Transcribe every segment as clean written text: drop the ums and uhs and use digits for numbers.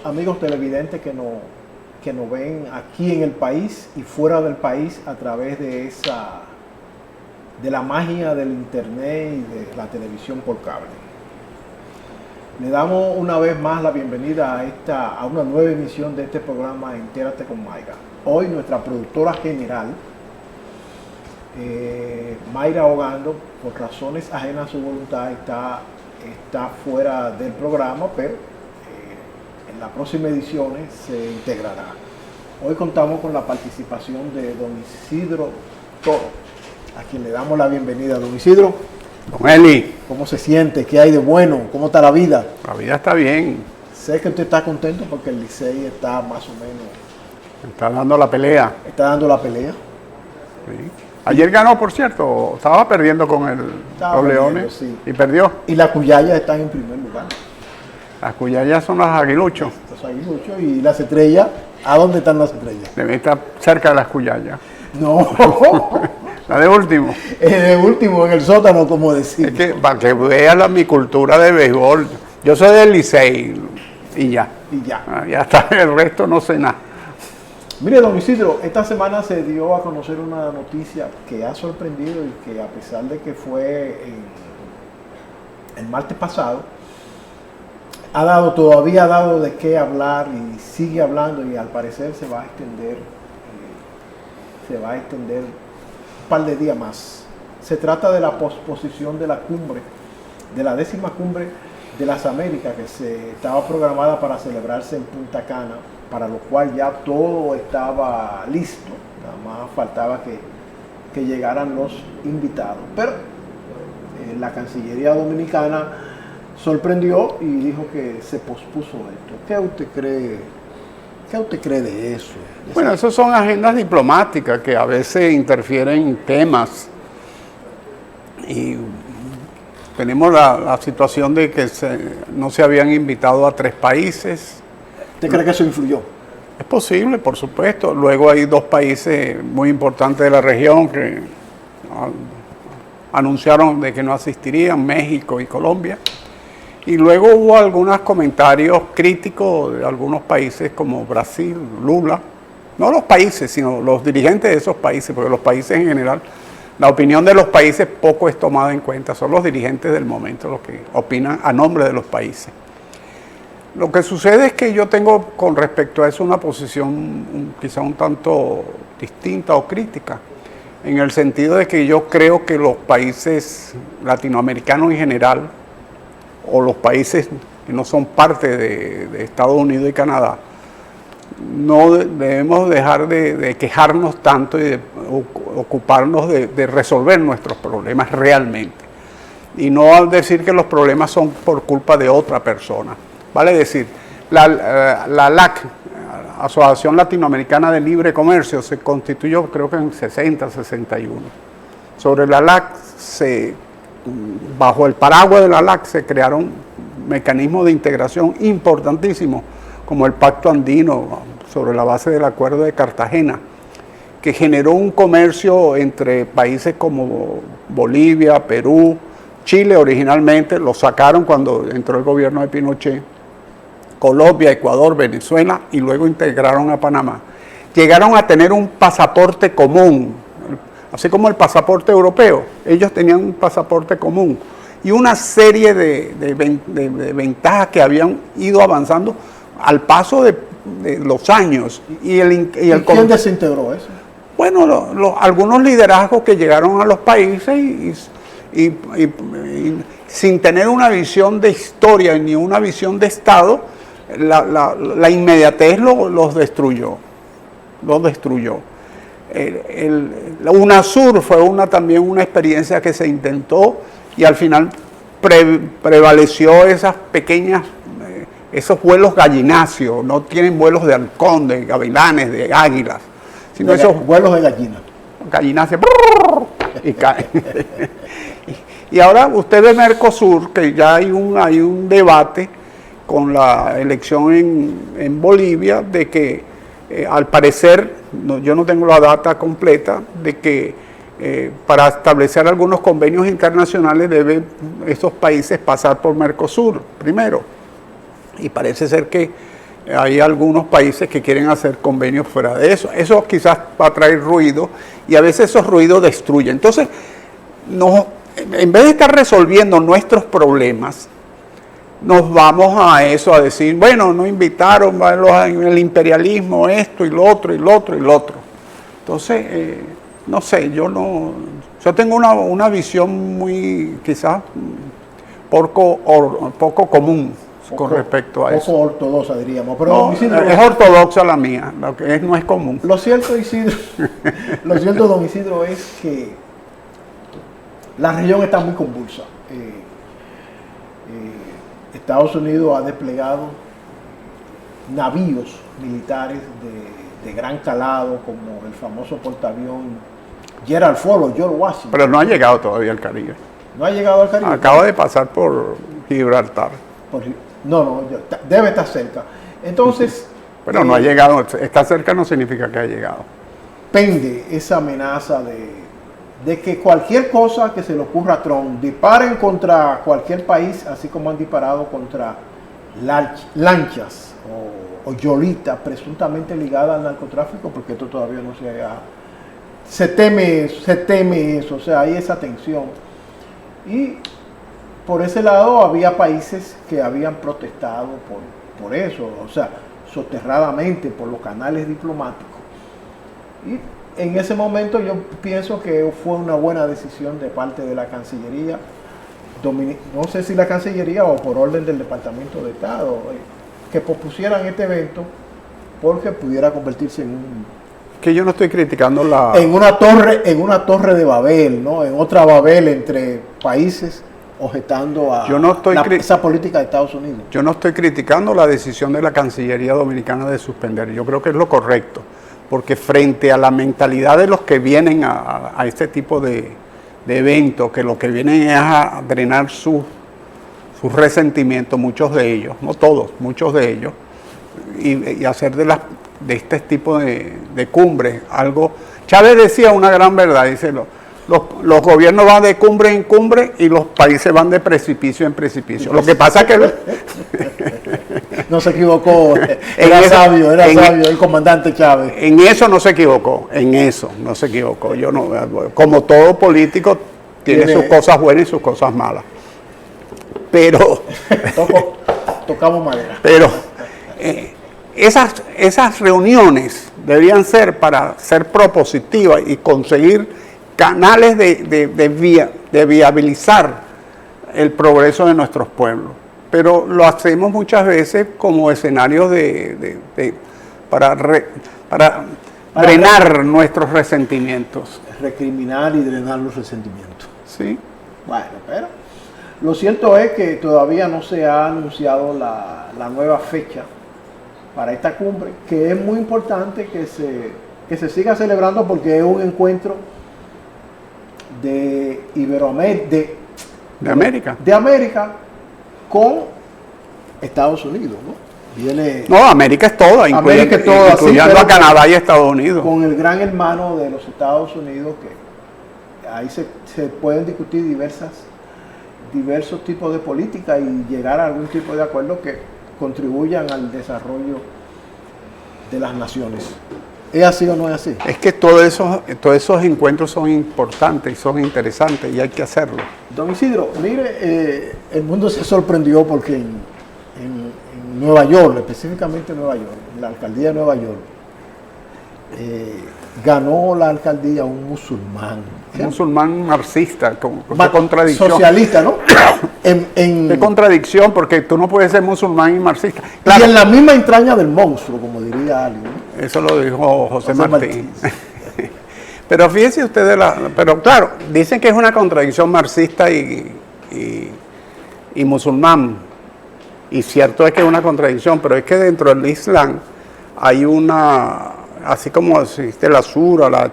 amigos televidentes que nos ven aquí en el país y fuera del país a través de la magia del internet y de la televisión por cable. Le damos una vez más la bienvenida a una nueva emisión de este programa Entérate con Mayra. Hoy nuestra productora general, Mayra Ogando, por razones ajenas a su voluntad, está fuera del programa, pero en las próximas ediciones se integrará. Hoy contamos con la participación de don Isidro Toro, a quien le damos la bienvenida. Don Isidro, don Eli, ¿cómo se siente? ¿Qué hay de bueno? ¿Cómo está la vida? La vida está bien. Sé que usted está contento porque el Licey está más o menos... Está dando la pelea. Está dando la pelea. Sí. Ayer ganó, por cierto, estaba perdiendo con los Leones, sí. Y perdió. Y las Cuyayas están en primer lugar. Las Cuyayas son las Aguiluchos. Los Aguiluchos. Y las Estrellas, ¿a dónde están las Estrellas? Deben estar cerca de las Cuyayas. No. La de último. De último, en el sótano, como decir. Es que para que vean mi cultura de béisbol, yo soy del Licey y ya. Y ya. Ya está, el resto no sé nada. Mire, don Isidro, esta semana se dio a conocer una noticia que ha sorprendido y que a pesar de que fue el martes pasado, todavía ha dado de qué hablar y sigue hablando, y al parecer se va a extender un par de días más. Se trata de la posposición de la cumbre, de la 10ª cumbre de las Américas, que se estaba programada para celebrarse en Punta Cana, para lo cual ya todo estaba listo, nada más faltaba que llegaran los invitados. Pero la Cancillería Dominicana sorprendió y dijo que se pospuso esto. ¿Qué usted cree de eso? Bueno, esas son agendas diplomáticas que a veces interfieren en temas, y tenemos la situación de que no se habían invitado a 3 países. ¿Usted cree que eso influyó? Es posible, por supuesto. Luego hay 2 países muy importantes de la región que anunciaron de que no asistirían, México y Colombia. Y luego hubo algunos comentarios críticos de algunos países como Brasil, Lula. No los países, sino los dirigentes de esos países, porque los países en general, la opinión de los países poco es tomada en cuenta. Son los dirigentes del momento los que opinan a nombre de los países. Lo que sucede es que yo tengo con respecto a eso una posición quizá un tanto distinta o crítica, en el sentido de que yo creo que los países latinoamericanos en general, o los países que no son parte de Estados Unidos y Canadá, no debemos dejar de quejarnos tanto y de ocuparnos de resolver nuestros problemas realmente, y no decir que los problemas son por culpa de otra persona. Vale decir, la LAC, Asociación Latinoamericana de Libre Comercio, se constituyó creo que en 60, 61. Sobre la LAC, bajo el paraguas de la LAC se crearon mecanismos de integración importantísimos, como el Pacto Andino, sobre la base del Acuerdo de Cartagena, que generó un comercio entre países como Bolivia, Perú, Chile originalmente, lo sacaron cuando entró el gobierno de Pinochet, Colombia, Ecuador, Venezuela, y luego integraron a Panamá. Llegaron a tener un pasaporte común, así como el pasaporte europeo. Ellos tenían un pasaporte común y una serie de ventajas que habían ido avanzando al paso de los años. ¿Y quién desintegró eso? Bueno, algunos liderazgos que llegaron a los países y sin tener una visión de historia ni una visión de Estado, la inmediatez los destruyó. La UNASUR fue también una experiencia que se intentó, y al final prevaleció esas pequeñas, esos vuelos gallináceos. No tienen vuelos de halcón, de gavilanes, de águilas, sino esos vuelos de gallina. Gallináceos y caen. Y ahora usted ve Mercosur, que ya hay un debate con la elección en Bolivia, de que al parecer, yo no tengo la data completa, de que para establecer algunos convenios internacionales deben estos países pasar por Mercosur primero. Y parece ser que hay algunos países que quieren hacer convenios fuera de eso. Eso quizás va a traer ruido y a veces esos ruidos destruyen. Entonces, en vez de estar resolviendo nuestros problemas, nos vamos a eso, a decir, bueno, no invitaron el imperialismo, esto y lo otro, y lo otro, y lo otro. Entonces, no sé, yo tengo una visión muy, quizás, poco común con respecto a eso. Poco ortodoxa, diríamos. Pero No, es ortodoxa la mía, lo que no es común. Lo cierto, Isidro, don Isidro, es que la región está muy convulsa. Estados Unidos ha desplegado navíos militares de gran calado, como el famoso portaavión Gerald Ford o George Washington. Pero no ha llegado todavía al Caribe. ¿No ha llegado al Caribe? Acaba de pasar por Gibraltar. No, debe estar cerca. Entonces... Pero no ha llegado, está cerca no significa que ha llegado. Pende esa amenaza de que cualquier cosa que se le ocurra a Trump, disparen contra cualquier país, así como han disparado contra lanchas o yolitas presuntamente ligadas al narcotráfico, porque esto todavía no se ha... Se teme eso, o sea, hay esa tensión. Y por ese lado había países que habían protestado por eso, o sea, soterradamente por los canales diplomáticos. Y en ese momento yo pienso que fue una buena decisión de parte de la Cancillería, no sé si la Cancillería o por orden del Departamento de Estado, que pospusieran este evento porque pudiera convertirse que yo no estoy criticando en una torre de Babel, ¿no? En otra Babel entre países objetando a esa política de Estados Unidos. Yo no estoy criticando la decisión de la Cancillería Dominicana de suspender, yo creo que es lo correcto, porque frente a la mentalidad de los que vienen a este tipo de eventos, que lo que vienen es a drenar sus resentimientos, muchos de ellos, no todos, muchos de ellos, y hacer de este tipo de cumbres algo. Chávez decía una gran verdad, dice, los gobiernos van de cumbre en cumbre y los países van de precipicio en precipicio. Lo que pasa es que... No se equivocó, era sabio el comandante Chávez. En eso no se equivocó, Yo no, como todo político, tiene sus cosas buenas y sus cosas malas. Pero... Tocamos madera. Pero esas reuniones deberían ser para ser propositivas y conseguir canales de viabilizar el progreso de nuestros pueblos. Pero lo hacemos muchas veces como escenarios para drenar nuestros resentimientos. Recriminar y drenar los resentimientos. Sí. Bueno, pero lo cierto es que todavía no se ha anunciado la nueva fecha para esta cumbre, que es muy importante que se siga celebrando porque es un encuentro de América con Estados Unidos, ¿no? No, América es toda, incluyendo a Canadá y Estados Unidos. Con el gran hermano de los Estados Unidos, que ahí se pueden discutir diversos tipos de política y llegar a algún tipo de acuerdo que contribuyan al desarrollo de las naciones. ¿Es así o no es así? Es que todos esos encuentros son importantes y son interesantes y hay que hacerlo. Don Isidro, mire, el mundo se sorprendió porque en Nueva York, específicamente en Nueva York, en la alcaldía de Nueva York, ganó la alcaldía un musulmán. ¿Sí? Un musulmán marxista, con contradicción. Socialista, ¿no? Qué contradicción, porque tú no puedes ser musulmán y marxista. Claro. Y en la misma entraña del monstruo, como diría alguien, ¿no? Eso lo dijo José Martín. Pero fíjense ustedes, pero claro, dicen que es una contradicción marxista y musulmán. Y cierto es que es una contradicción, pero es que dentro del Islam hay una, así como existe la sura,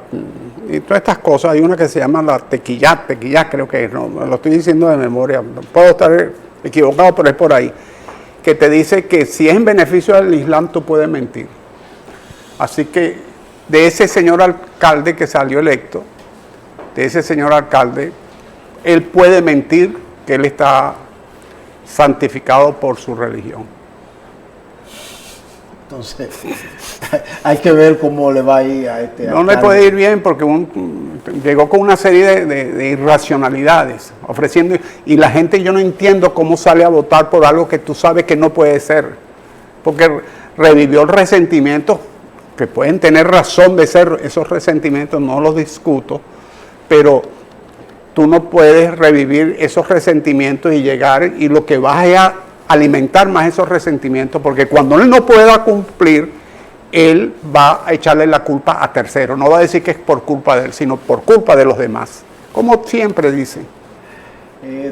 y todas estas cosas, hay una que se llama la tequillá creo que es, no lo estoy diciendo de memoria, puedo estar equivocado, pero es por ahí, que te dice que si es en beneficio del Islam tú puedes mentir. Así que de ese señor alcalde que salió electo, él puede mentir que él está santificado por su religión. Entonces, hay que ver cómo le va a ir a este No le puede ir bien porque llegó con una serie de irracionalidades, ofreciendo, y la gente, yo no entiendo cómo sale a votar por algo que tú sabes que no puede ser, porque revivió el resentimiento, que pueden tener razón de ser esos resentimientos, no los discuto, pero tú no puedes revivir esos resentimientos y llegar, y lo que vas es a alimentar más esos resentimientos, porque cuando él no pueda cumplir, él va a echarle la culpa a terceros. No va a decir que es por culpa de él, sino por culpa de los demás, como siempre dicen.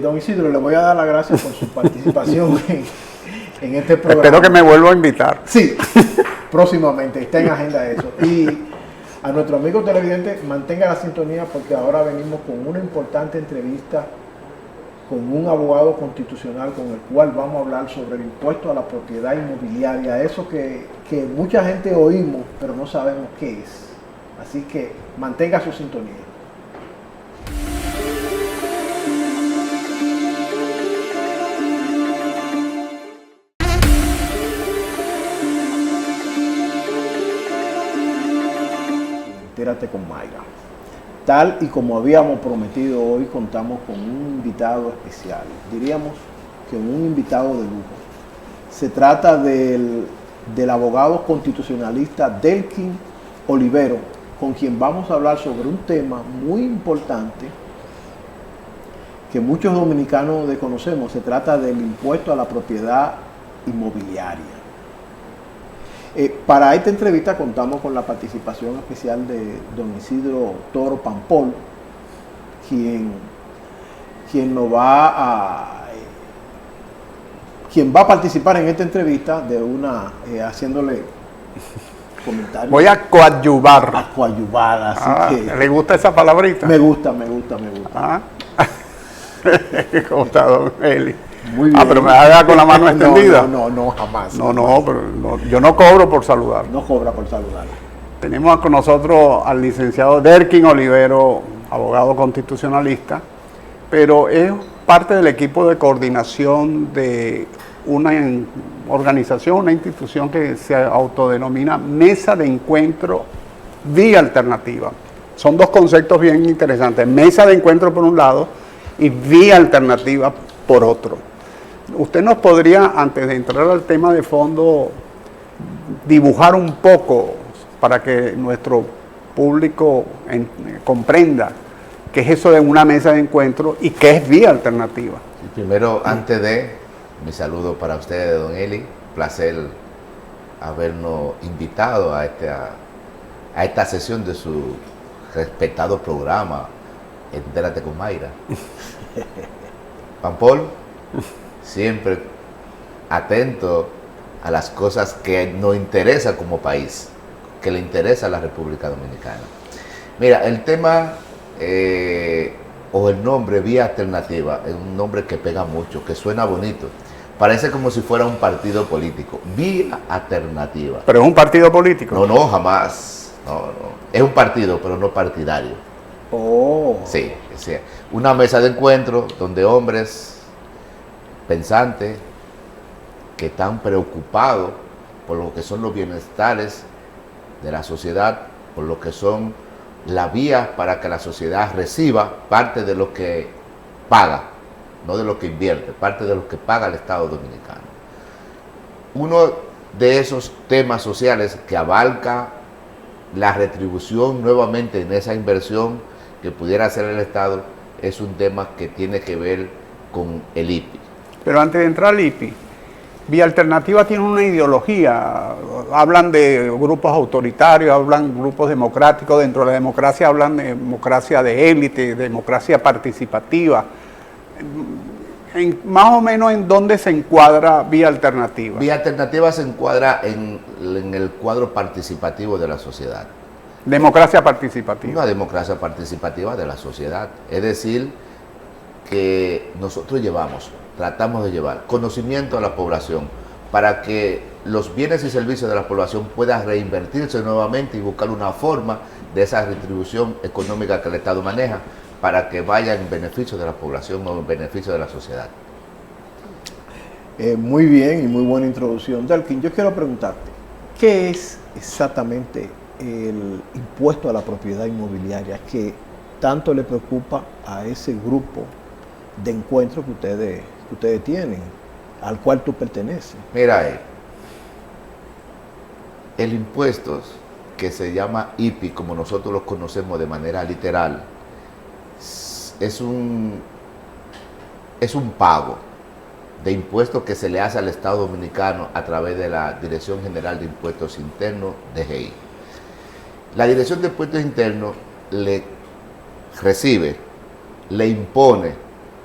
Don Isidro, le voy a dar las gracias por su participación en este programa. Espero que me vuelva a invitar. Sí, próximamente, está en agenda eso. Y a nuestro amigo televidente, mantenga la sintonía porque ahora venimos con una importante entrevista con un abogado constitucional con el cual vamos a hablar sobre el impuesto a la propiedad inmobiliaria, eso que mucha gente oímos, pero no sabemos qué es. Así que mantenga su sintonía. Entérate con Mayra. Tal y como habíamos prometido, hoy contamos con un invitado especial. Diríamos que un invitado de lujo. Se trata del abogado constitucionalista Delkin Olivero, con quien vamos a hablar sobre un tema muy importante que muchos dominicanos desconocemos. Se trata del impuesto a la propiedad inmobiliaria. Para esta entrevista contamos con la participación especial de don Isidro Toro Pampol, quien va a participar en esta entrevista haciéndole comentarios. Voy a coadyuvar. A coadyuvar, así que... ¿Le gusta esa palabrita? Me gusta. ¿Cómo está, don Eli? Muy bien. Pero me haga con la mano extendida. No, jamás. Pero yo no cobro por saludar. No cobra por saludar. Tenemos con nosotros al licenciado Delkin Olivero, abogado constitucionalista, pero es parte del equipo de coordinación de una organización, una institución que se autodenomina Mesa de Encuentro Vía Alternativa. Son dos conceptos bien interesantes, mesa de encuentro por un lado y vía alternativa por otro. ¿Usted nos podría, antes de entrar al tema de fondo, dibujar un poco para que nuestro público comprenda qué es eso de una mesa de encuentro y qué es vía alternativa? Primero, antes de, mi saludo para ustedes, don Eli, placer habernos invitado a esta sesión de su respetado programa, Entérate con Mayra. Pampol, siempre atento a las cosas que nos interesan como país, que le interesa a la República Dominicana. Mira, el tema o el nombre Vía Alternativa es un nombre que pega mucho, que suena bonito. Parece como si fuera un partido político. Vía Alternativa. ¿Pero es un partido político? No, jamás. No. Es un partido, pero no partidario. Oh. Sí, una mesa de encuentro donde hombres pensantes que están preocupados por lo que son los bienestares de la sociedad, por lo que son las vías para que la sociedad reciba parte de lo que paga, no de lo que invierte, parte de lo que paga el Estado Dominicano. Uno de esos temas sociales que abarca la retribución nuevamente en esa inversión que pudiera hacer el Estado es un tema que tiene que ver con el IPI. Pero antes de entrar al IPI, Vía Alternativa tiene una ideología, hablan de grupos autoritarios, hablan grupos democráticos, dentro de la democracia hablan de democracia de élite, democracia participativa. Más o menos en dónde se encuadra Vía Alternativa. Vía Alternativa se encuadra en el cuadro participativo de la sociedad. Democracia participativa. Una democracia participativa de la sociedad. Es decir, que nosotros tratamos de llevar conocimiento a la población para que los bienes y servicios de la población puedan reinvertirse nuevamente y buscar una forma de esa retribución económica que el Estado maneja para que vaya en beneficio de la población o en beneficio de la sociedad. Muy bien y muy buena introducción. Delkin, yo quiero preguntarte, ¿Qué es exactamente el impuesto a la propiedad inmobiliaria que tanto le preocupa a ese grupo de encuentro que ustedes tienen, al cual tú perteneces? Mira, el impuesto que se llama IPI, como nosotros lo conocemos de manera literal, es un pago de impuestos que se le hace al Estado Dominicano a través de la Dirección General de Impuestos Internos, DGI. La Dirección de Impuestos Internos le impone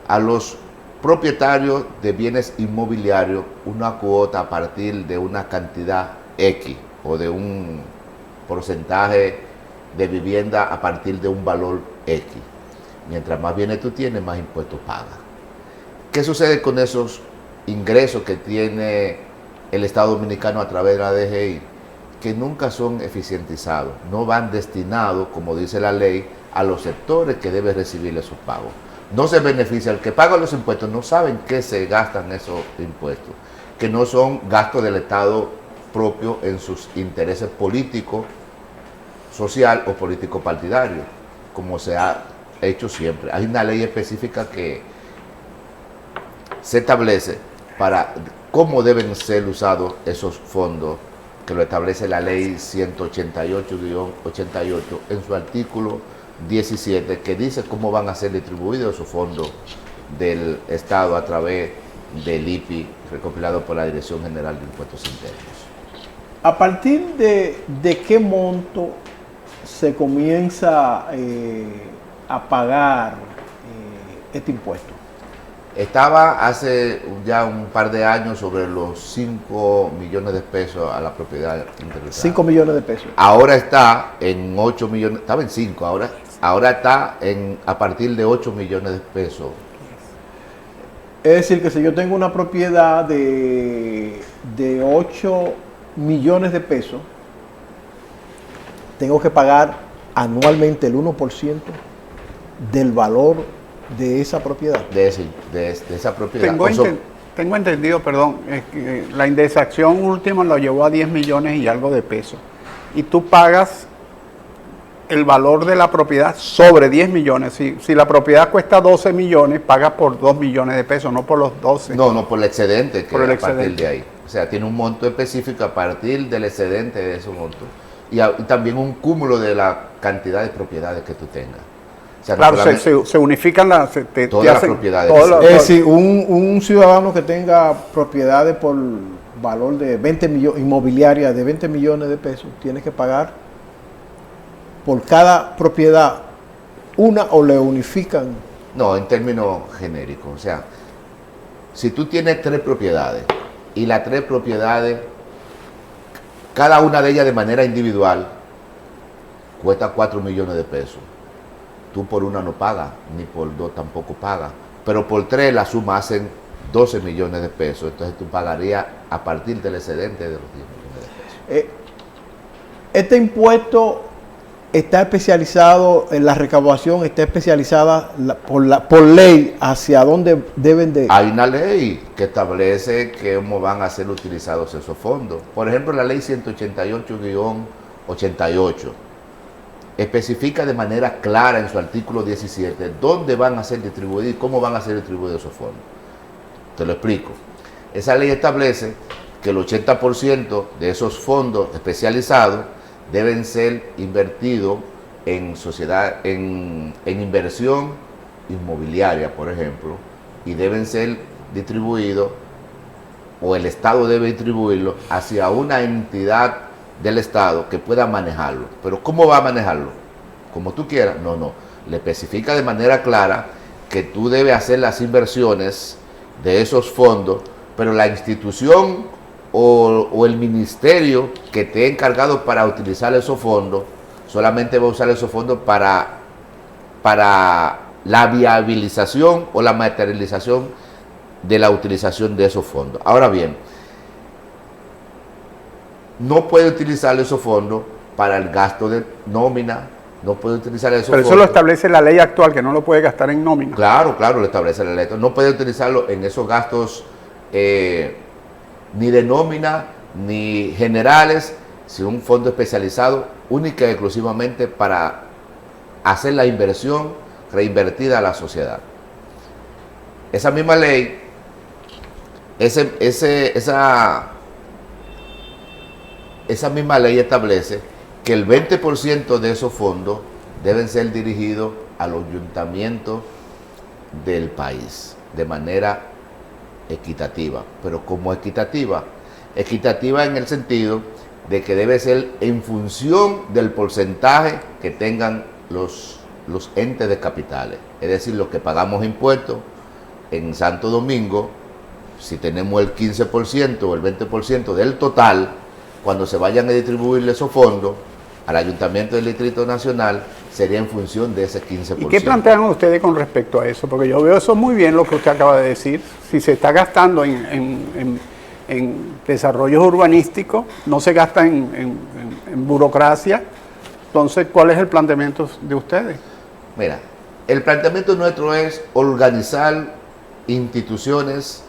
a los propietarios de bienes inmobiliarios una cuota a partir de una cantidad X o de un porcentaje de vivienda a partir de un valor X. Mientras más bienes tú tienes, más impuestos pagas. ¿Qué sucede con esos ingresos que tiene el Estado Dominicano a través de la DGI? Que nunca son eficientizados, no van destinados, como dice la ley, a los sectores que deben recibir esos pagos. No se beneficia, el que paga los impuestos no saben qué se gastan esos impuestos, que no son gastos del Estado propio en sus intereses políticos, social o político partidario, como se ha hecho siempre. Hay una ley específica que se establece para cómo deben ser usados esos fondos, que lo establece la ley 188-88 en su artículo 17, que dice cómo van a ser distribuidos esos fondos del Estado a través del IPI recopilado por la Dirección General de Impuestos Internos. ¿A partir de qué monto se comienza a pagar este impuesto? Estaba hace ya un par de años sobre los 5 millones de pesos a la propiedad intelectual. 5 millones de pesos. Ahora está en 8 millones, estaba en 5, ahora está a partir de 8 millones de pesos. Es decir, que si yo tengo una propiedad de 8 millones de pesos, tengo que pagar anualmente el 1% del valor de esa propiedad. De esa propiedad. Tengo entendido, perdón, es que la indexación última lo llevó a 10 millones y algo de pesos. Y tú pagas el valor de la propiedad sobre 10 millones. Si la propiedad cuesta 12 millones, pagas por 2 millones de pesos, no por los 12. No, por el excedente, que por el a excedente. Partir de ahí. O sea, tiene un monto específico a partir del excedente de ese monto. Y también un cúmulo de la cantidad de propiedades que tú tengas. O sea, Claro, se unifican todas las propiedades. Es decir, un ciudadano que tenga propiedades por valor de 20 millones, inmobiliaria de 20 millones de pesos, tiene que pagar por cada propiedad una, o le unifican. No, en términos genéricos. O sea, si tú tienes 3 propiedades y las 3 propiedades, cada una de ellas de manera individual, cuesta 4 millones de pesos. Tú por una no pagas, ni por 2 tampoco pagas. Pero por 3 la suma hacen 12 millones de pesos. Entonces tú pagarías a partir del excedente de los 10 millones de pesos. Este impuesto está especializado en la recaudación, está especializada por ley hacia dónde deben de... Hay una ley que establece cómo van a ser utilizados esos fondos. Por ejemplo, la ley 188-88 especifica de manera clara en su artículo 17 dónde van a ser distribuidos y cómo van a ser distribuidos esos fondos. Te lo explico. Esa ley establece que el 80% de esos fondos especializados deben ser invertidos en sociedad, en inversión inmobiliaria, por ejemplo, y deben ser distribuidos, o el Estado debe distribuirlo hacia una entidad del Estado que pueda manejarlo. Pero ¿cómo va a manejarlo? Como tú quieras. No. Le especifica de manera clara que tú debes hacer las inversiones de esos fondos, pero la institución o el ministerio que te ha encargado para utilizar esos fondos solamente va a usar esos fondos para la viabilización o la materialización de la utilización de esos fondos. Ahora bien, no puede utilizar esos fondos para el gasto de nómina, no puede utilizar esos fondos. Pero eso lo establece la ley actual, que no lo puede gastar en nómina. Claro, lo establece la ley. No puede utilizarlo en esos gastos ni de nómina, ni generales, sino un fondo especializado única y exclusivamente para hacer la inversión reinvertida a la sociedad. Esa misma ley, esa misma ley establece que el 20% de esos fondos deben ser dirigidos a los ayuntamientos del país de manera equitativa. Pero como equitativa en el sentido de que debe ser en función del porcentaje que tengan los entes de capitales. Es decir, los que pagamos impuestos en Santo Domingo, si tenemos el 15% o el 20% del total, cuando se vayan a distribuir esos fondos al Ayuntamiento del Distrito Nacional, sería en función de ese 15%. ¿Y qué plantean ustedes con respecto a eso? Porque yo veo eso muy bien lo que usted acaba de decir. Si se está gastando en desarrollos urbanísticos, no se gasta en burocracia, entonces, ¿cuál es el planteamiento de ustedes? Mira, el planteamiento nuestro es organizar instituciones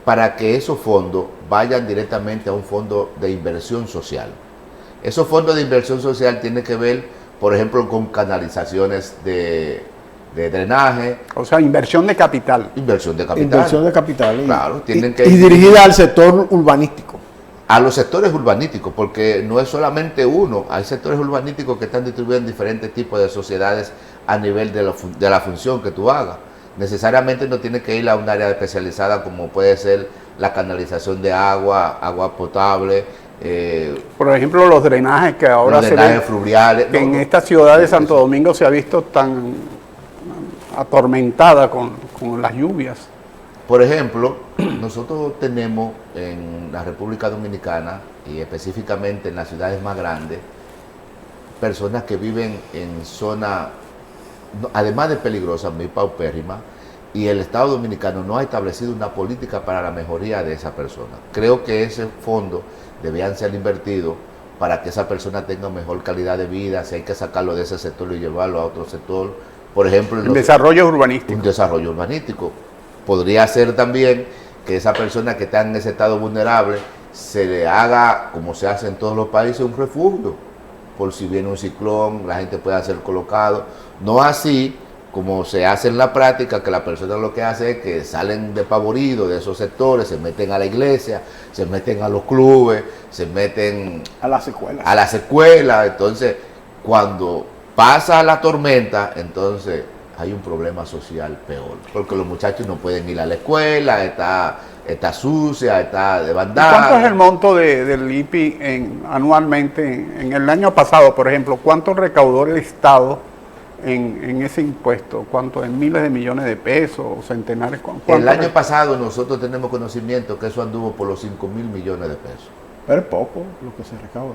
para que esos fondos vayan directamente a un fondo de inversión social. Esos fondos de inversión social tienen que ver, por ejemplo, con canalizaciones de drenaje. O sea, inversión de capital. Inversión de capital. Inversión de capital. Claro, tienen que y dirigida al sector urbanístico. A los sectores urbanísticos, porque no es solamente uno, hay sectores urbanísticos que están distribuidos en diferentes tipos de sociedades a nivel de la función que tú hagas. Necesariamente no tiene que ir a un área especializada como puede ser la canalización de agua potable. Por ejemplo, los drenajes que ahora los drenajes fluviales. Que en esta ciudad de Santo Domingo se ha visto tan atormentada con las lluvias. Por ejemplo, nosotros tenemos en la República Dominicana y específicamente en las ciudades más grandes, personas que viven en zonas, además de peligrosas, muy paupérrimas, y el Estado Dominicano no ha establecido una política para la mejoría de esa persona. Creo que ese fondo debían ser invertidos para que esa persona tenga mejor calidad de vida, si hay que sacarlo de ese sector y llevarlo a otro sector. Por ejemplo, el desarrollo urbanístico. Un desarrollo urbanístico. Podría ser también que esa persona que está en ese estado vulnerable se le haga, como se hace en todos los países, un refugio. Por si viene un ciclón, la gente pueda ser colocado. No así como se hace en la práctica, que la persona lo que hace es que salen despavoridos de esos sectores, se meten a la iglesia, se meten a los clubes, se meten a las escuelas. A las escuelas. Entonces, cuando pasa la tormenta, entonces hay un problema social peor, porque los muchachos no pueden ir a la escuela, está sucia, está demandada. ¿Cuánto es el monto del IPI anualmente? En el año pasado, por ejemplo, ¿cuánto recaudó el Estado en ese impuesto? ¿Cuánto? ¿En miles de millones de pesos o centenares? El año pasado nosotros tenemos conocimiento que eso anduvo por los 5.000 millones de pesos. Pero es poco lo que se recauda.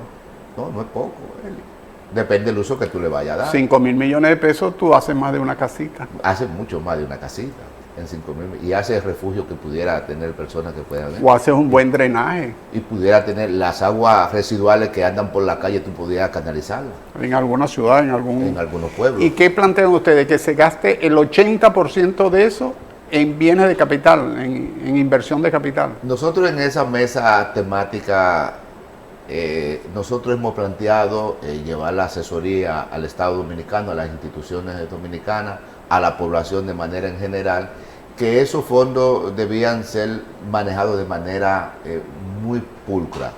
No es poco, Eli. Depende del uso que tú le vayas a dar. 5.000 millones de pesos, tú haces más de una casita. Haces mucho más de una casita, en 5.000, y haces refugio que pudiera tener personas que puedan ver. O haces un buen drenaje. Y pudiera tener las aguas residuales que andan por la calle, tú pudieras canalizarlas. En alguna ciudad, en algunos pueblos. ¿Y qué plantean ustedes? Que se gaste el 80% de eso en bienes de capital, en inversión de capital. Nosotros en esa mesa temática, nosotros hemos planteado llevar la asesoría al Estado Dominicano, a las instituciones dominicanas, a la población de manera en general, que esos fondos debían ser manejados de manera muy pulcra,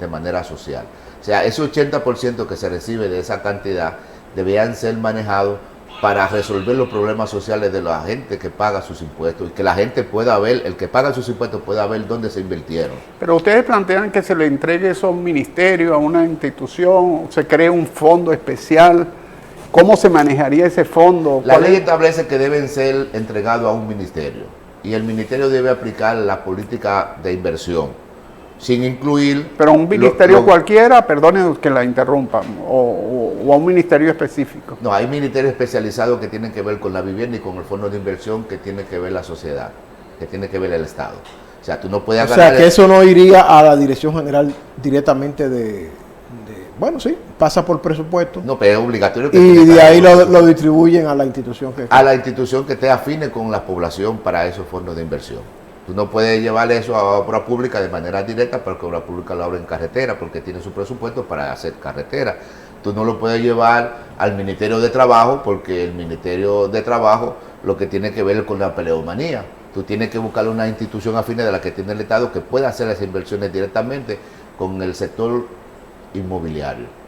de manera social. O sea, ese 80% que se recibe de esa cantidad debían ser manejados para resolver los problemas sociales de la gente que paga sus impuestos y que la gente pueda ver, el que paga sus impuestos pueda ver dónde se invirtieron. Pero ustedes plantean que se le entregue eso a un ministerio, a una institución, se cree un fondo especial. ¿Cómo se manejaría ese fondo? La ley establece que deben ser entregados a un ministerio y el ministerio debe aplicar la política de inversión, sin incluir... Pero un ministerio cualquiera, perdone que la interrumpa, o a un ministerio específico. No, hay ministerios especializados que tienen que ver con la vivienda y con el fondo de inversión que tiene que ver la sociedad, que tiene que ver el Estado. O sea, tú no puedes agarrar... O sea, que eso no iría a la Dirección General directamente bueno, sí, pasa por presupuesto. No, pero es obligatorio que... Y de ahí lo distribuyen a la institución que... A la institución que esté afine con la población para esos fondos de inversión. Tú no puedes llevar eso a obra pública de manera directa porque obra pública lo abre en carretera, porque tiene su presupuesto para hacer carretera. Tú no lo puedes llevar al Ministerio de Trabajo porque el Ministerio de Trabajo lo que tiene que ver es con la peleomanía. Tú tienes que buscar una institución afín de la que tiene el Estado que pueda hacer las inversiones directamente con el sector inmobiliario.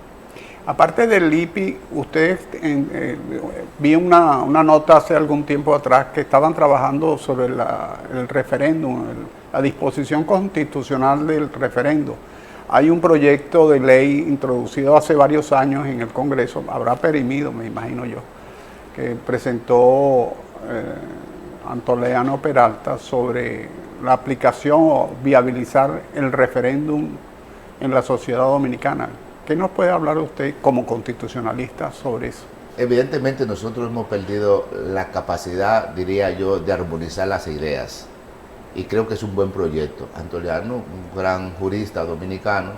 Aparte del IPI, ustedes, vi una nota hace algún tiempo atrás que estaban trabajando sobre el referéndum, la disposición constitucional del referéndum. Hay un proyecto de ley introducido hace varios años en el Congreso, habrá perimido, me imagino yo, que presentó Antoleano Peralta sobre la aplicación o viabilizar el referéndum en la sociedad dominicana. ¿Qué nos puede hablar usted como constitucionalista sobre eso? Evidentemente nosotros hemos perdido la capacidad, diría yo, de armonizar las ideas. Y creo que es un buen proyecto. Antoleano, un gran jurista dominicano,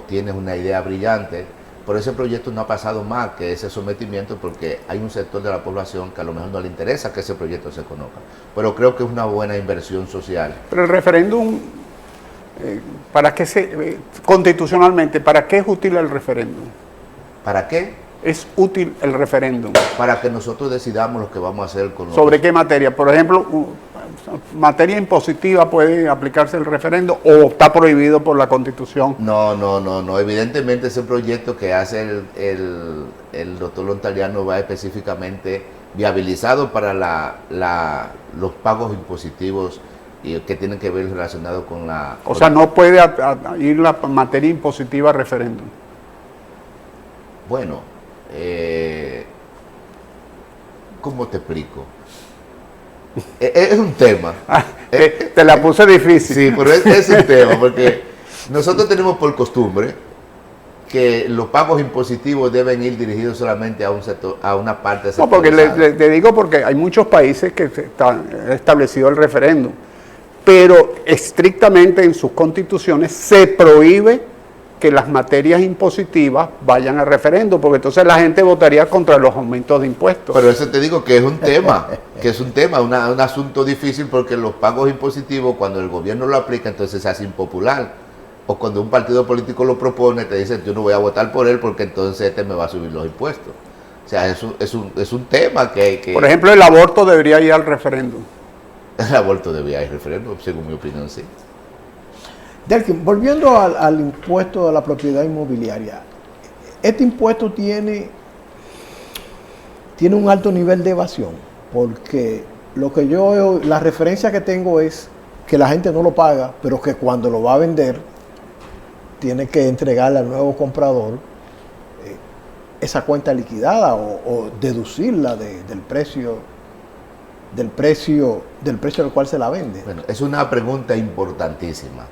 tiene una idea brillante, pero ese proyecto no ha pasado más que ese sometimiento porque hay un sector de la población que a lo mejor no le interesa que ese proyecto se conozca. Pero creo que es una buena inversión social. Pero el referéndum, constitucionalmente, ¿para qué es útil el referéndum? ¿Para qué? Es útil el referéndum. Para que nosotros decidamos lo que vamos a hacer con ¿Sobre qué materia? Por ejemplo, ¿materia impositiva puede aplicarse el referéndum o está prohibido por la Constitución? No. Evidentemente ese proyecto que hace el doctor Lontaliano va específicamente viabilizado para los pagos impositivos y que tienen que ver relacionado con la... O sea, no puede ir la materia impositiva a referéndum. Bueno, ¿cómo te explico? Es un tema. Te la puse difícil. Sí, pero es un tema, porque nosotros tenemos por costumbre que los pagos impositivos deben ir dirigidos solamente a un sector, a una parte No, porque le digo porque hay muchos países que están establecido el referéndum, pero estrictamente en sus constituciones se prohíbe que las materias impositivas vayan a referéndum, porque entonces la gente votaría contra los aumentos de impuestos. Pero eso te digo que es un tema, un asunto difícil porque los pagos impositivos cuando el gobierno lo aplica entonces se hace impopular. O cuando un partido político lo propone te dicen yo no voy a votar por él porque entonces me va a subir los impuestos. O sea, es un tema que... Por ejemplo, el aborto debería ir al referéndum. El aborto debería ir al referéndum, según mi opinión, sí. Delkin, volviendo al impuesto de la propiedad inmobiliaria, este impuesto tiene un alto nivel de evasión, porque la referencia que tengo es que la gente no lo paga, pero que cuando lo va a vender, tiene que entregarle al nuevo comprador esa cuenta liquidada o deducirla del precio al cual se la vende. Bueno, es una pregunta importantísima.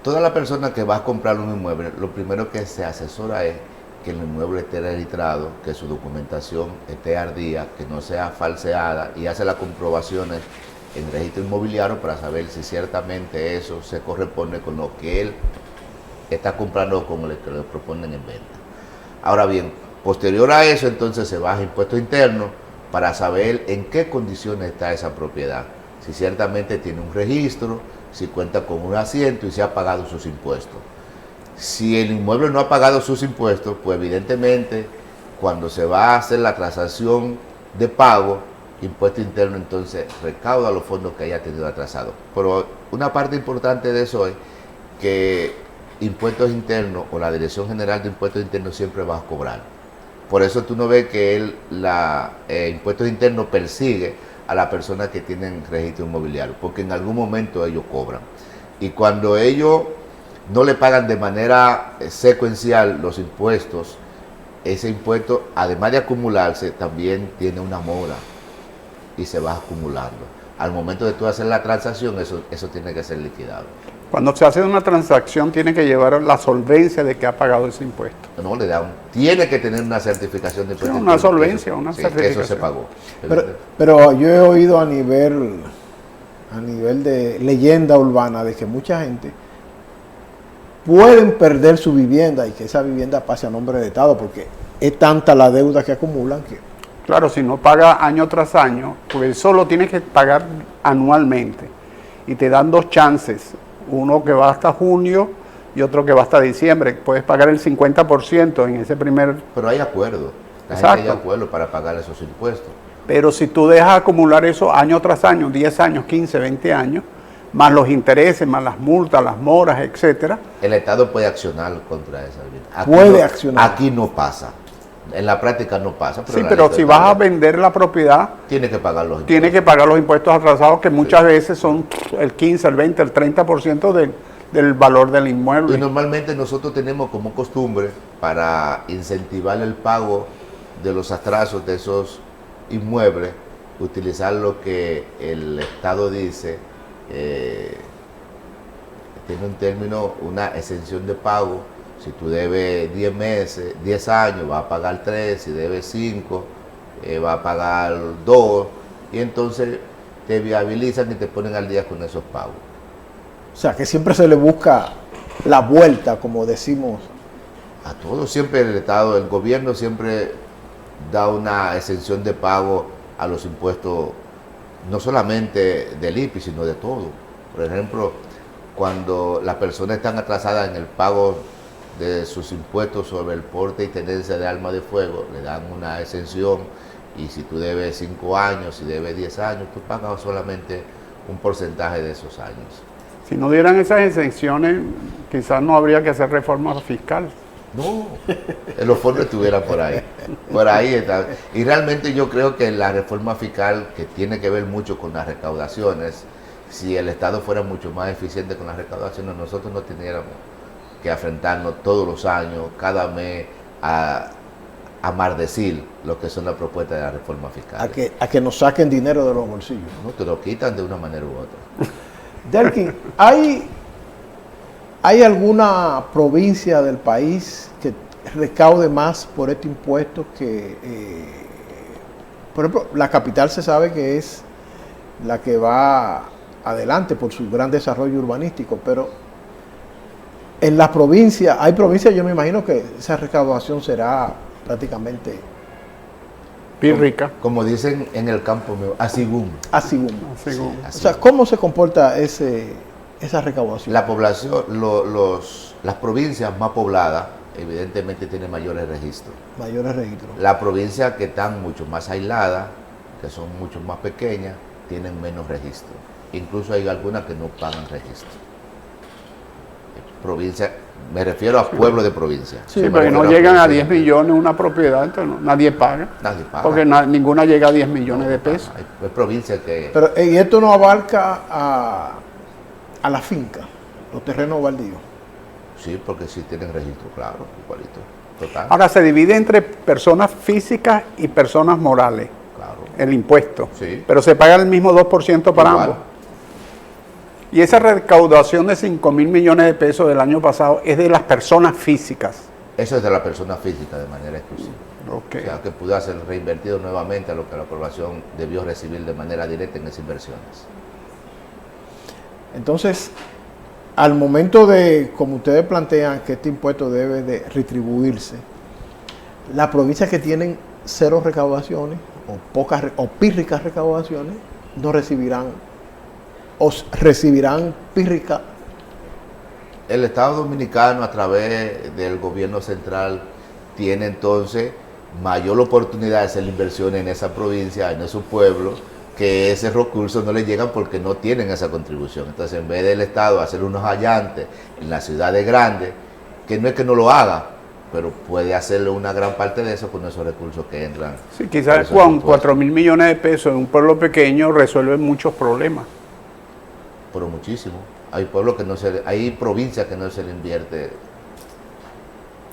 Toda la persona que va a comprar un inmueble, lo primero que se asesora es que el inmueble esté registrado, que su documentación esté al día, que no sea falseada y hace las comprobaciones en el registro inmobiliario para saber si ciertamente eso se corresponde con lo que él está comprando o con lo que le proponen en venta. Ahora bien, posterior a eso entonces se baja impuestos internos para saber en qué condiciones está esa propiedad, si ciertamente tiene un registro, si cuenta con un asiento y si ha pagado sus impuestos. Si el inmueble no ha pagado sus impuestos, pues evidentemente cuando se va a hacer la transacción de pago, impuesto interno entonces recauda los fondos que haya tenido atrasados. Pero una parte importante de eso es que impuestos internos o la Dirección General de Impuestos Internos siempre va a cobrar. Por eso tú no ves que impuestos internos persigue a las personas que tienen registro inmobiliario, porque en algún momento ellos cobran. Y cuando ellos no le pagan de manera secuencial los impuestos, ese impuesto, además de acumularse, también tiene una mora y se va acumulando. Al momento de tú hacer la transacción, eso tiene que ser liquidado. Cuando se hace una transacción tiene que llevar la solvencia de que ha pagado ese impuesto. No, tiene que tener una certificación de impuestos. Una solvencia, una certificación. Eso se pagó. Pero yo he oído a nivel de leyenda urbana de que mucha gente pueden perder su vivienda y que esa vivienda pase a nombre de Estado porque es tanta la deuda que acumulan que Claro, si no paga año tras año, porque eso lo tienes que pagar anualmente. Y te dan dos chances, uno que va hasta junio y otro que va hasta diciembre. Puedes pagar el 50% en ese primer... Pero hay acuerdo. La Exacto. gente hay acuerdo para pagar esos impuestos. Pero si tú dejas acumular eso año tras año, 10 años, 15, 20 años, más los intereses, más las multas, las moras, etcétera. El Estado puede accionar contra esa vivienda. Puede accionar. Aquí no pasa. En la práctica no pasa. Sí, la pero ley si vas a vender la propiedad, tiene que pagar los impuestos. tiene que pagar los impuestos atrasados, que muchas veces son el 15, el 20, el 30% del valor del Y inmueble. normalmente nosotros tenemos como costumbre, para incentivar el pago de los atrasos de esos inmuebles, utilizar lo que el Estado dice, tiene un término, una exención de pago. Si tú debes 10 meses, 10 años, vas a pagar 3, si debes 5, vas a pagar 2, y entonces te viabilizan y te ponen al día con esos pagos. O sea, que siempre se le busca la vuelta, como decimos. A todos siempre el Estado, el gobierno siempre da una exención de pago a los impuestos, no solamente del IPI, sino de todo. Por ejemplo, cuando las personas están atrasadas en el pago de sus impuestos sobre el porte y tenencia de arma de fuego, le dan una exención, y si tú debes 5 años, si debes 10 años, tú pagas solamente un porcentaje de esos años. Si no dieran esas exenciones, quizás no habría que hacer reforma fiscal. No, los fondos estuvieran por ahí está. Y realmente yo creo que la reforma fiscal, que tiene que ver mucho con las recaudaciones, si el Estado fuera mucho más eficiente con las recaudaciones, nosotros no tendríamos que enfrentarnos todos los años, cada mes, a maldecir lo que son las propuestas de la reforma fiscal. A que nos saquen dinero de los bolsillos. No, te lo quitan de una manera u otra. Delkin, ¿hay alguna provincia del país que recaude más por este impuesto que, por ejemplo, la capital se sabe que es la que va adelante por su gran desarrollo urbanístico, pero en las provincias, hay provincias, yo me imagino que esa recaudación será prácticamente Pírrica. Como dicen en el campo mío, asigún. así. Según. O sea, ¿cómo se comporta esa recaudación? La población, las provincias más pobladas, evidentemente tienen mayores registros. Mayores registros. Las provincias que están mucho más aisladas, que son mucho más pequeñas, tienen menos registros. Incluso hay algunas que no pagan registro. Provincia, me refiero a pueblos de provincia. Sí, porque no llegan a 10 millones una propiedad, entonces nadie paga. Nadie paga. Porque ninguna llega a 10 millones de pesos. Hay provincias que... Pero y esto no abarca a la finca, los terrenos baldíos. Sí, porque sí tienen registro, claro, igualito. Total, Ahora se divide entre personas físicas y personas morales, claro. el impuesto. Sí. Pero se paga el mismo 2% para Igual. ambos. Y esa recaudación de 5.000 millones de pesos del año pasado es de las personas físicas. Eso es de la persona física de manera exclusiva. Ok. O sea, que pudo ser reinvertido nuevamente a lo que la población debió recibir de manera directa en esas inversiones. Entonces, al momento de, como ustedes plantean, que este impuesto debe de retribuirse, las provincias que tienen cero recaudaciones o pocas o pírricas recaudaciones no recibirán o recibirán pírrica. El Estado Dominicano, a través del gobierno central, tiene entonces mayor oportunidad de hacer inversiones en esa provincia, en esos pueblos, que esos recursos no les llegan porque no tienen esa contribución. Entonces, en vez del Estado hacer unos hallantes en las ciudades grandes, que no es que no lo haga, pero puede hacerle una gran parte de eso con esos recursos que entran. Sí, quizás con 4.000 millones de pesos en un pueblo pequeño resuelve muchos problemas. Pero muchísimo. Hay pueblos que no se, hay provincias que no se le invierte.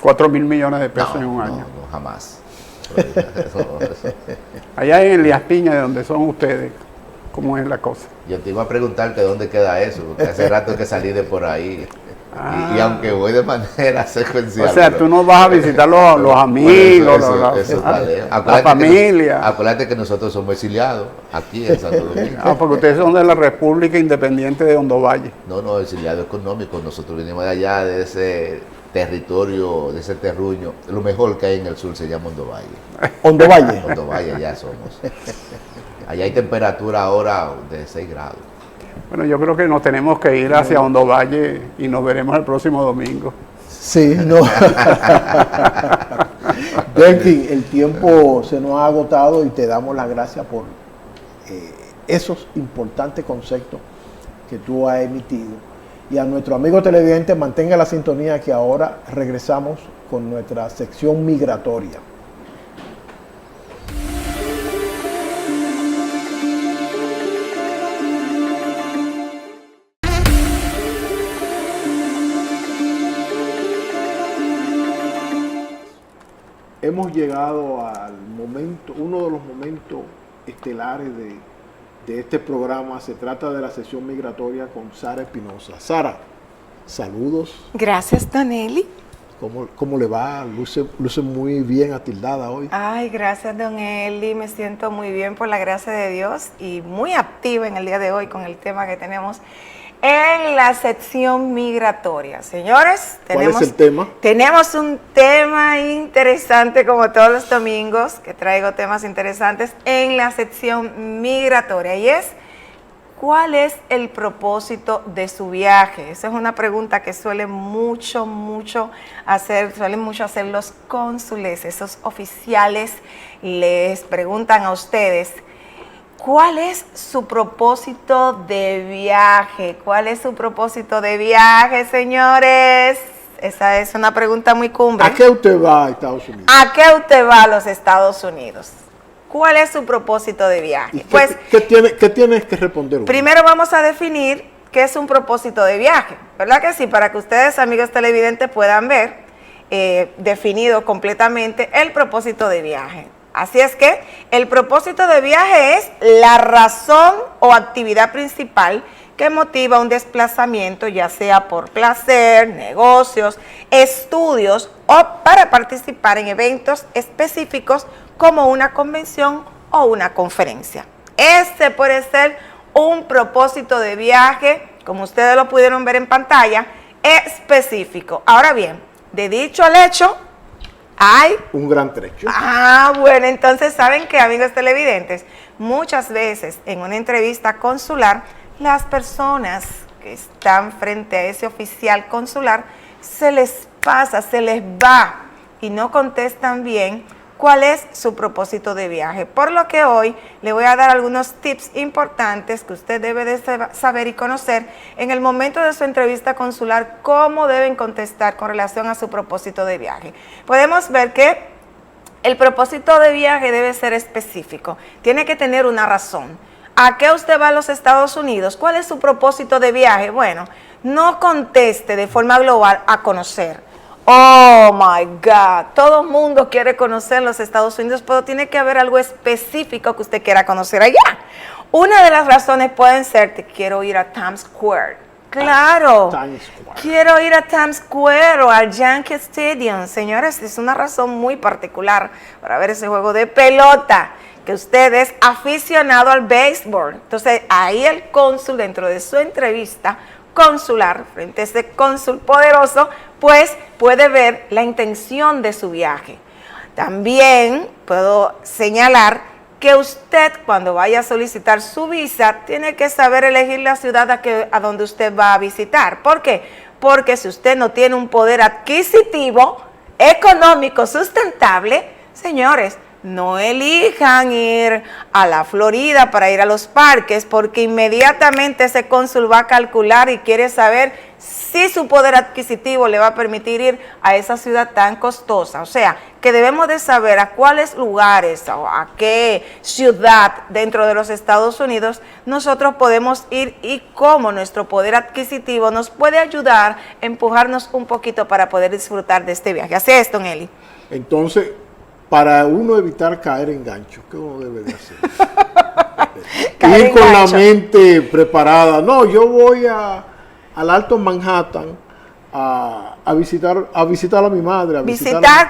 4.000 millones de pesos No, en un año. no, jamás. Allá en Elías Piña, de donde son ustedes, ¿cómo es la cosa? Yo te iba a preguntar que dónde queda eso, porque hace rato que salí de por ahí. Y aunque voy de manera secuencial. O sea, tú no vas a visitar los amigos, la familia. Acuérdate que nosotros somos exiliados aquí en Santo Domingo. Porque ustedes son de la República Independiente de Hondo Valle. No, exiliado económico. Nosotros vinimos de allá, de ese territorio, de ese terruño, lo mejor que hay en el sur se llama Hondo Valle. Hondo Valle. Hondo Valle, allá somos. Allá hay temperatura ahora de 6 grados. Bueno, yo creo que nos tenemos que ir hacia Hondo Valle y nos veremos el próximo domingo. Sí, no. Delkin, el tiempo se nos ha agotado y te damos las gracias por esos importantes conceptos que tú has emitido. Y a nuestro amigo televidente, mantenga la sintonía que ahora regresamos con nuestra sección migratoria. Hemos llegado al momento, uno de los momentos estelares de este programa. Se trata de la sesión migratoria con Sara Espinosa. Sara, saludos. Gracias, Don Eli. ¿Cómo le va? Luce muy bien atildada hoy. Ay, gracias, Don Eli. Me siento muy bien por la gracia de Dios y muy activa en el día de hoy con el tema que tenemos en la sección migratoria. Señores, ¿Cuál es el tema? Tenemos un tema interesante, como todos los domingos, que traigo temas interesantes en la sección migratoria, y es: ¿cuál es el propósito de su viaje? Esa es una pregunta que suelen mucho hacer los cónsules, esos oficiales les preguntan a ustedes: ¿cuál es su propósito de viaje? ¿Cuál es su propósito de viaje, señores? Esa es una pregunta muy cumbre. ¿A qué usted va a Estados Unidos? ¿A qué usted va a los Estados Unidos? ¿Cuál es su propósito de viaje? Pues, ¿qué tienes que responder? Primero vamos a definir qué es un propósito de viaje, ¿verdad que sí? Para que ustedes, amigos televidentes, puedan ver definido completamente el propósito de viaje. Así es que el propósito de viaje es la razón o actividad principal que motiva un desplazamiento, ya sea por placer, negocios, estudios o para participar en eventos específicos como una convención o una conferencia. Este puede ser un propósito de viaje, como ustedes lo pudieron ver en pantalla, específico. Ahora bien, de dicho al hecho, hay un gran trecho. Bueno, entonces saben que, amigos televidentes, muchas veces en una entrevista consular, las personas que están frente a ese oficial consular se les pasa, se les va y no contestan bien cuál es su propósito de viaje. Por lo que hoy le voy a dar algunos tips importantes que usted debe de saber y conocer en el momento de su entrevista consular, cómo deben contestar con relación a su propósito de viaje. Podemos ver que el propósito de viaje debe ser específico, tiene que tener una razón. ¿A qué usted va a los Estados Unidos? ¿Cuál es su propósito de viaje? Bueno, no conteste de forma global a conocer. Oh my God, todo el mundo quiere conocer los Estados Unidos, pero tiene que haber algo específico que usted quiera conocer allá. Una de las razones pueden ser: te quiero ir a Times Square. Claro, quiero ir a Times Square o al Yankee Stadium. Señores, es una razón muy particular para ver ese juego de pelota, que usted es aficionado al béisbol. Entonces, ahí el cónsul, dentro de su entrevista consular, frente a ese cónsul poderoso, pues puede ver la intención de su viaje. También puedo señalar que usted, cuando vaya a solicitar su visa, tiene que saber elegir la ciudad a donde usted va a visitar. ¿Por qué? Porque si usted no tiene un poder adquisitivo, económico, sustentable, señores, no elijan ir a la Florida para ir a los parques, porque inmediatamente ese cónsul va a calcular y quiere saber si su poder adquisitivo le va a permitir ir a esa ciudad tan costosa. O sea, que debemos de saber a cuáles lugares o a qué ciudad dentro de los Estados Unidos nosotros podemos ir y cómo nuestro poder adquisitivo nos puede ayudar a empujarnos un poquito para poder disfrutar de este viaje. Así es, don Eli. Entonces, para uno evitar caer en gancho, ¿qué uno debe de hacer? Ir con la mente preparada. No, yo voy al Alto Manhattan a visitar a mi madre.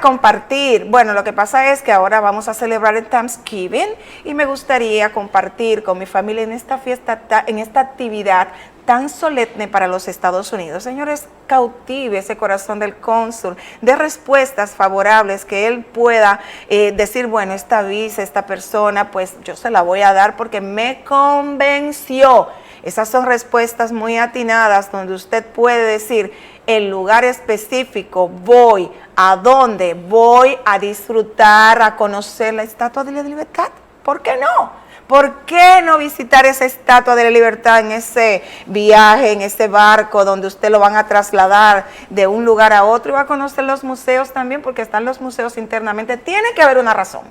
Compartir. Bueno, lo que pasa es que ahora vamos a celebrar el Thanksgiving y me gustaría compartir con mi familia en esta fiesta, en esta actividad tan solemne para los Estados Unidos. Señores, cautive ese corazón del cónsul, de respuestas favorables, que él pueda decir, bueno, esta visa, esta persona, pues yo se la voy a dar porque me convenció. Esas son respuestas muy atinadas donde usted puede decir el lugar específico, voy, a dónde, voy a disfrutar, a conocer la Estatua de la Libertad. ¿Por qué no? ¿Por qué no visitar esa Estatua de la Libertad en ese viaje, en ese barco donde usted lo van a trasladar de un lugar a otro y va a conocer los museos también, porque están los museos internamente? Tiene que haber una razón.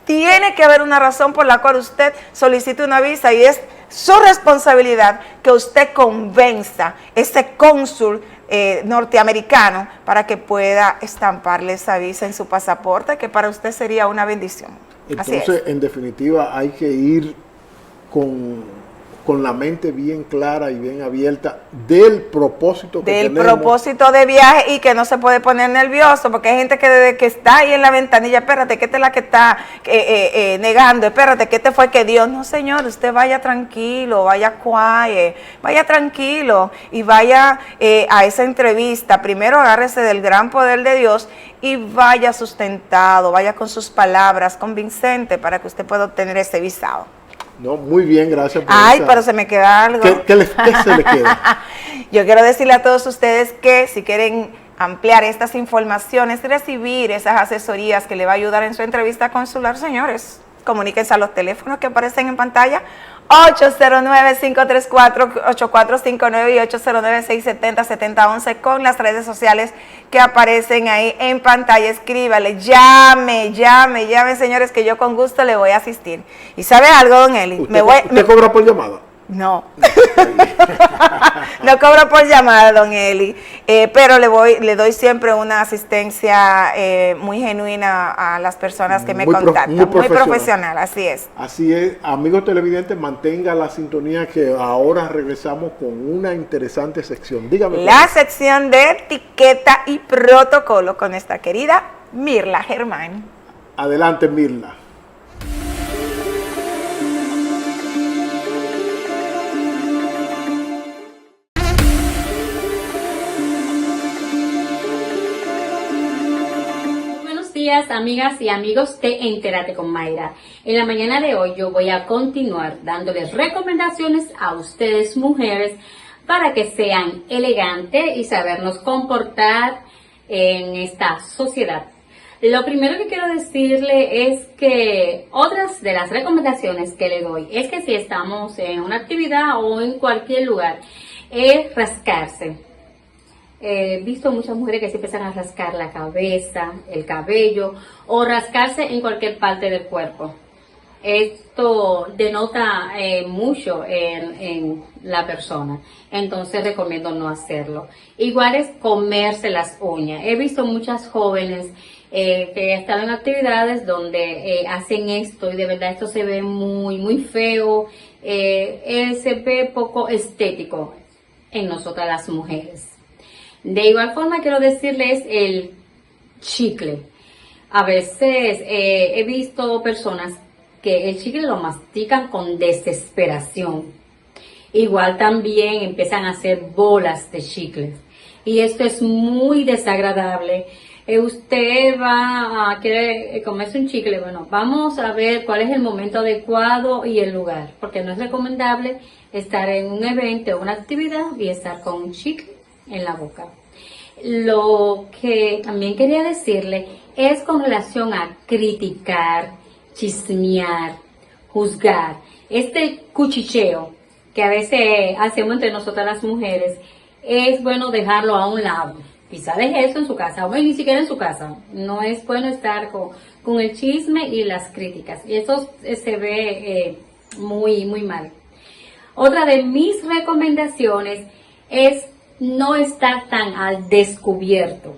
Tiene que haber una razón por la cual usted solicite una visa y es su responsabilidad que usted convenza ese cónsul norteamericano para que pueda estamparle esa visa en su pasaporte, que para usted sería una bendición. Entonces, en definitiva, hay que ir con la mente bien clara y bien abierta del propósito que tenemos. Del propósito de viaje, y que no se puede poner nervioso, porque hay gente que desde que está ahí en la ventanilla, espérate, que esta es la que está negando, espérate, que este fue que Dios. No, señor, usted vaya tranquilo, vaya quiet, vaya tranquilo y vaya a esa entrevista. Primero agárrese del gran poder de Dios y vaya sustentado, vaya con sus palabras convincentes para que usted pueda obtener ese visado. No, muy bien, gracias por Ay, pero se me queda algo. ¿Qué se le queda? Yo quiero decirle a todos ustedes que si quieren ampliar estas informaciones, recibir esas asesorías que le va a ayudar en su entrevista consular, señores, comuníquense a los teléfonos que aparecen en pantalla, 809-534-8459 y 809-670-7011, con las redes sociales que aparecen ahí en pantalla. Escríbale, llame, señores, que yo con gusto le voy a asistir. ¿Y sabe algo, don Eli? ¿Usted cobra por llamada? No, no cobro por llamada, don Eli, pero le doy siempre una asistencia muy genuina a las personas que me contactan, muy profesional, así es. Así es, amigos televidentes, mantenga la sintonía, que ahora regresamos con una interesante sección. Dígame. La sección de etiqueta y protocolo con esta querida Mirla Germán. Adelante, Mirla. Amigas y amigos de Entérate con Mayra. En la mañana de hoy yo voy a continuar dándoles recomendaciones a ustedes, mujeres, para que sean elegantes y sabernos comportar en esta sociedad. Lo primero que quiero decirle es que otras de las recomendaciones que le doy es que si estamos en una actividad o en cualquier lugar, es rascarse. He visto muchas mujeres que se empiezan a rascar la cabeza, el cabello o rascarse en cualquier parte del cuerpo. Esto denota mucho en la persona, entonces recomiendo no hacerlo. Igual es comerse las uñas. He visto muchas jóvenes que están en actividades donde hacen esto y de verdad esto se ve muy feo, se ve poco estético en nosotras las mujeres. De igual forma quiero decirles el chicle. A veces he visto personas que el chicle lo mastican con desesperación. Igual también empiezan a hacer bolas de chicles. Y esto es muy desagradable. Usted va a querer comerse un chicle. Bueno, vamos a ver cuál es el momento adecuado y el lugar. Porque no es recomendable estar en un evento o una actividad y estar con un chicle en la boca. Lo que también quería decirle es con relación a criticar, chismear, juzgar. Este cuchicheo que a veces hacemos entre nosotras las mujeres, es bueno dejarlo a un lado. Quizá deje eso en su casa, o ni siquiera en su casa. No es bueno estar con el chisme y las críticas. Y eso se ve muy mal. Otra de mis recomendaciones es no estar tan al descubierto.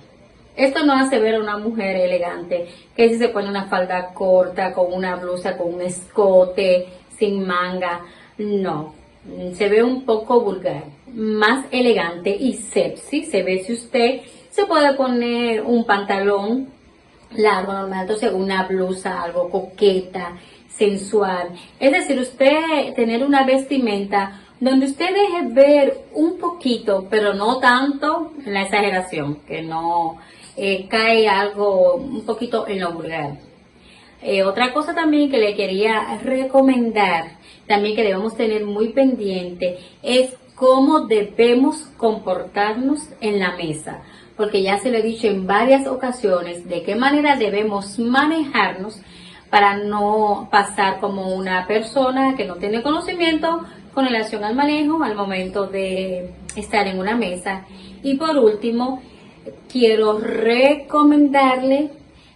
Esto no hace ver a una mujer elegante, que si se pone una falda corta, con una blusa, con un escote, sin manga. No, se ve un poco vulgar. Más elegante y sexy se ve si usted se puede poner un pantalón largo, normal, entonces una blusa, algo coqueta, sensual. Es decir, usted tener una vestimenta donde usted deje ver un poquito, pero no tanto en la exageración, que no cae algo un poquito en lo vulgar. Otra cosa también que le quería recomendar, también que debemos tener muy pendiente, es cómo debemos comportarnos en la mesa, porque ya se lo he dicho en varias ocasiones de qué manera debemos manejarnos para no pasar como una persona que no tiene conocimiento con relación al manejo al momento de estar en una mesa. Y por último, quiero recomendarle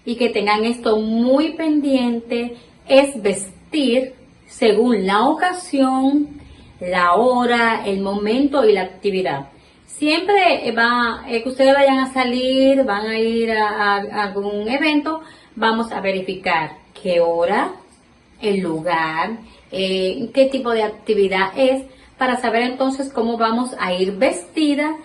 y que tengan esto muy pendiente, es vestir según la ocasión, la hora, el momento y la actividad. Siempre que ustedes vayan a salir, van a ir a algún evento, vamos a verificar qué hora, el lugar, qué tipo de actividad es, para saber entonces cómo vamos a ir vestida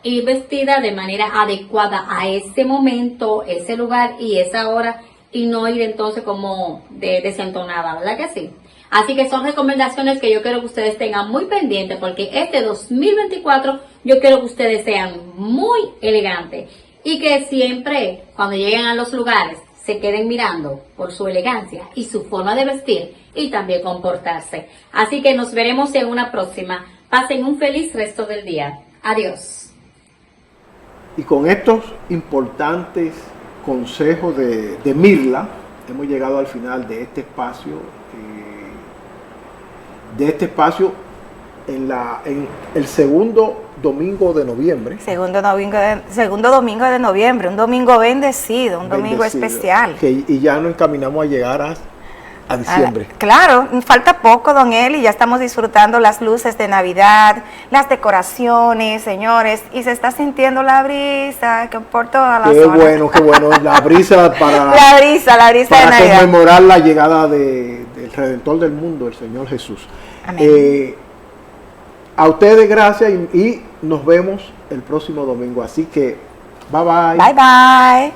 de manera adecuada a ese momento, ese lugar y esa hora, y no ir entonces como desentonada, ¿verdad que sí? Así que son recomendaciones que yo quiero que ustedes tengan muy pendientes, porque este 2024 yo quiero que ustedes sean muy elegantes y que siempre cuando lleguen a los lugares se queden mirando por su elegancia y su forma de vestir y también comportarse. Así que nos veremos en una próxima. Pasen un feliz resto del día. Adiós. Y con estos importantes consejos de Mirla, hemos llegado al final de este espacio. En el segundo domingo de noviembre. Segundo domingo de noviembre, un domingo bendecido, un domingo especial. Y ya nos encaminamos a llegar a diciembre. Claro, falta poco, don Eli, ya estamos disfrutando las luces de Navidad, las decoraciones, señores, y se está sintiendo la brisa que por toda la zona. Qué bueno, la brisa para la brisa de Navidad. Conmemorar la llegada del Redentor del mundo, el Señor Jesús. Amén. A ustedes gracias y nos vemos el próximo domingo. Así que, bye bye. Bye bye.